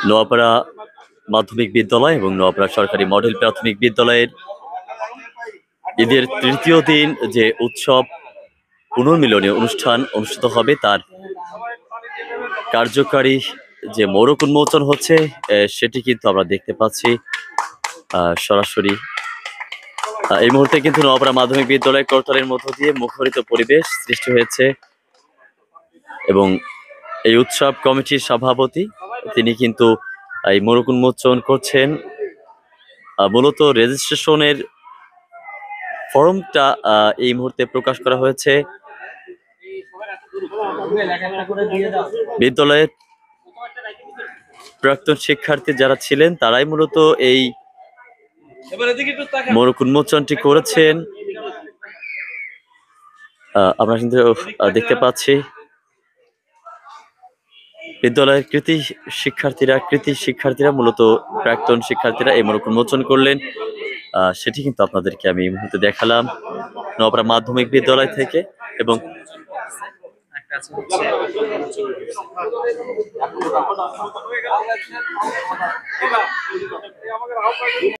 নোয়াপাড়া মাধ্যমিক বিদ্যালয় এবং নোয়াপাড়া সরকারি মডেল প্রাথমিক বিদ্যালয়ের ঈদের তৃতীয় দিন যে উৎসব পুনর্মিলনী অনুষ্ঠান অনুষ্ঠিত হবে তার কার্যকারী যে মোড়ক উন্মোচন হচ্ছে সেটি কিন্তু আমরা দেখতে পাচ্ছি সরাসরি। এই মুহূর্তে কিন্তু নোয়াপাড়া মাধ্যমিক বিদ্যালয় করতালের মধ্য দিয়ে মুখরিত পরিবেশ সৃষ্টি হয়েছে এবং এই উৎসব কমিটির সভাপতি তিনি কিন্তু এই মোড়ক উন্মোচন করছেন। মূলত রেজিস্ট্রেশনের ফর্মটা এই মুহূর্তে প্রকাশ করা হয়েছে। বিদ্যালয়ের প্রাক্তন শিক্ষার্থী যারা ছিলেন তারাই মূলত এই মোড়ক উন্মোচনটি করেছেন। আমরা কিন্তু দেখতে পাচ্ছি বিদ্যালয়ের কৃতি শিক্ষার্থীরা মূলত প্রাক্তন শিক্ষার্থীরা এই মোড়ক উন্মোচন করলেন। সেটি কিন্তু আপনাদেরকে আমি এই মুহূর্তে দেখালাম নোয়াপাড়া মাধ্যমিক বিদ্যালয় থেকে। এবং